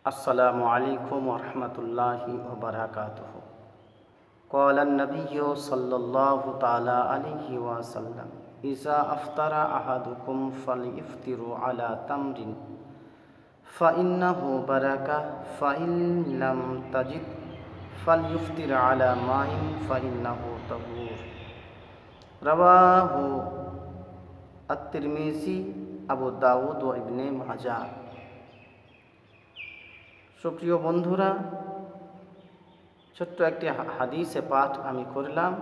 अस्सलामु अलैकुम वरहमतुल्लाहि वबरकातुहु। क़ाल अन्नबिय्यु सल्लल्लाहु तआला अलैहि वसल्लम इज़ा अफ़्तरा अहदुकुम फ़लियफ़्तिरु अला तम्रिन फ़इन्नहु बरका फ़इन लम तजिद फ़लियफ़्तिर अला माइन फ़इन्नहु तहूर। रवाहु अत-तिरमिज़ी, আবু দাউদ ও ইবনে মাজাহ। সুপ্রিয় বন্ধুরা, ছোট্ট একটি হাদিসে পাঠ আমি করলাম,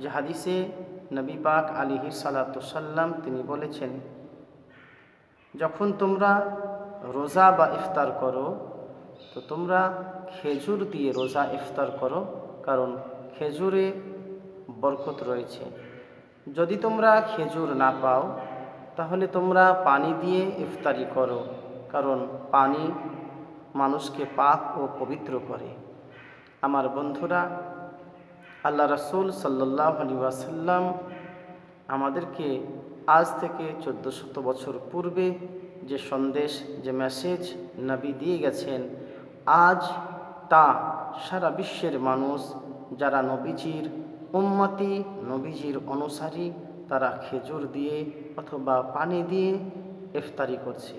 যে হাদিসে নবী পাক আলাইহিস সালাতু সাল্লাম তিনি বলেছেন, যখন তোমরা রোজা বা ইফতার করো তো তোমরা খেজুর দিয়ে রোজা ইফতার করো, কারণ খেজুরে বরকত রয়েছে। যদি তোমরা খেজুর না পাও তাহলে তোমরা পানি দিয়ে ইফতারি করো, কারণ পানি মানুষকে পাক ও পবিত্র করে। আমার বন্ধুরা, আল্লাহ রাসূল সাল্লাল্লাহু আলাইহি ওয়াসাল্লাম আমাদেরকে আজ থেকে 1400 বছর পূর্বে যে সন্দেশ, যে মেসেজ নবী দিয়ে গেছেন, আজ তা সারা বিশ্বের মানুষ যারা নবীজির উম্মতি, নবীজির অনুসারী, তারা খেজুর দিয়ে অথবা পানি দিয়ে ইফতারি করছে।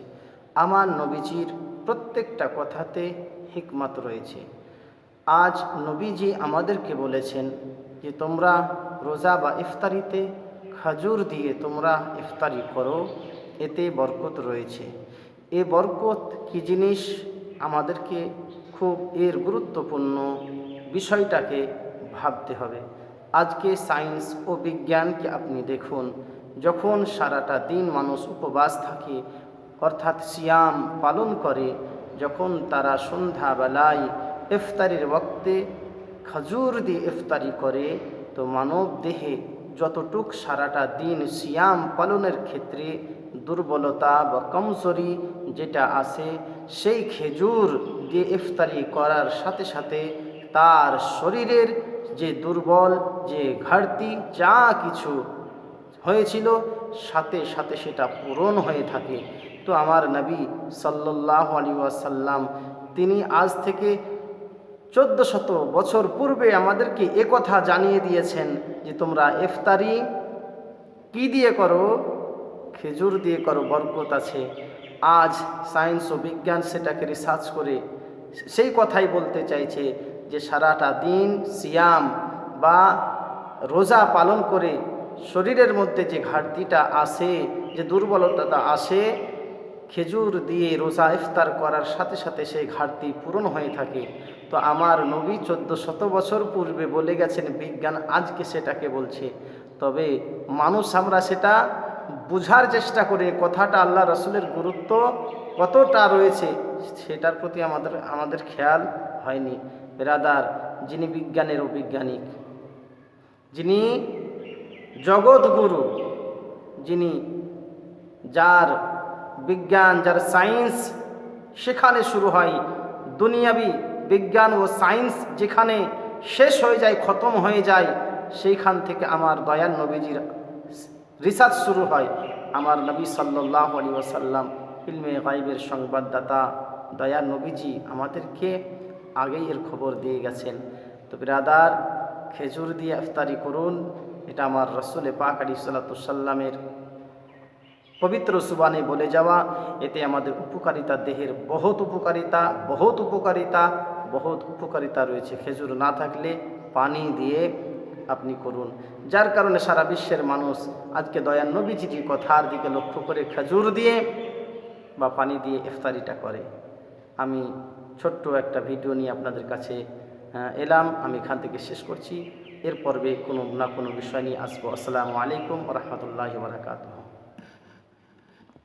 আমার নবীজির প্রত্যেকটা কথাতে হিকমত রয়েছে। আজ নবীজি আমাদেরকে বলেছেন যে তোমরা রোজা বা ইফতারিতে খেজুর দিয়ে তোমরা ইফতারি করো, এতে বরকত রয়েছে। এ বরকত কি জিনিস আমাদেরকে খুব এর গুরুত্বপূর্ণ বিষয়টাকে ভাবতে হবে। আজকে সায়েন্স ও বিজ্ঞানকে আপনি দেখুন, যখন সারাটা দিন মানুষ উপবাস থাকে অর্থাৎ সিয়াম পালন করে, যখন তারা সন্ধ্যাবেলায় ইফতারির ওয়াক্তে খেজুর দিয়ে ইফতারি করে, তো মানব দেহে যতটুক সারাটা দিন সিয়াম পালনের ক্ষেত্রে দুর্বলতা বা কমজোরি যেটা আছে, সেই খেজুর দিয়ে ইফতারি করার সাথে সাথে তার শরীরের যে দুর্বল, যে ঘাটতি যা কিছু হয়েছিল সাথে সাথে সেটা পূরণ হয়ে থাকে। তো আমার নবী সাল্লাল্লাহু আলাইহি ওয়াসাল্লাম তিনি আজ থেকে 1400 বছর পূর্বে আমাদেরকে একথা জানিয়ে দিয়েছেন যে তোমরা ইফতারি কি দিয়ে করো? খেজুর দিয়ে করো, বরকত আছে। আজ সায়েন্স ও বিজ্ঞান সেটাকে রিসার্চ করে সেই কথাই বলতে চাইছে যে সারাটা দিন সিয়াম বা রোজা পালন করে শরীরের মধ্যে যে ঘাটতিটা আসে, যে দুর্বলতাটা আসে, খেজুর দিয়ে রোজা ইফতার করার সাথে সাথে সেই ঘাটতি পূরণ হয়ে থাকে। তো আমার নবী 1400 বছর পূর্বে বলে গেছেন, বিজ্ঞান আজকে সেটাকে বলছে। তবে মানুষ আমরা সেটা বুঝার চেষ্টা করে কথাটা আল্লাহ রাসূলের গুরুত্ব কতটা রয়েছে সেটার প্রতি আমাদের খেয়াল হয়নি। বেরাদার, যিনি বিজ্ঞানের অভিজ্ঞানিক, যিনি জগৎগুরু, যিনি যার বিজ্ঞান, যার সায়েন্স সেখানে শুরু হয়, দুনিয়াবি বিজ্ঞান ও সায়েন্স যেখানে শেষ হয়ে যায়, খতম হয়ে যায়, সেইখান থেকে আমার দয়াল নবীজির রিসার্চ শুরু হয়। আমার নবী সাল্লাল্লাহু আলাইহি ওয়াসাল্লাম ইলমে গায়বের সংবাদদাতা দয়াল নবীজি আমাদেরকে আগেই এর খবর দিয়ে গেছেন। তো বিরাদার, খেজুর দিয়ে ইফতারি করুন, এটা আমার রাসূল পাক আলাইহিস সালাতু সাল্লামের পবিত্র সুবানে বলে যাওয়া। এতে আমাদের উপকারিতা, দেহের বহুত উপকারিতা রয়েছে। খেজুর না থাকলে পানি দিয়ে আপনি করুন, যার কারণে সারা বিশ্বের মানুষ আজকে দয়াল নবীজির কথার দিকে লক্ষ্য করে খেজুর দিয়ে বা পানি দিয়ে ইফতারিটা করে। আমি ছোট্ট একটা ভিডিও নিয়ে আপনাদের কাছে এলাম, আমি এখান থেকে শেষ করছি। এর পর্বে কোনো না কোনো বিষয় নিয়ে আসবো। আসসালামু আলাইকুম ওয়া রাহমাতুল্লাহি ওয়া বারাকাতুহু।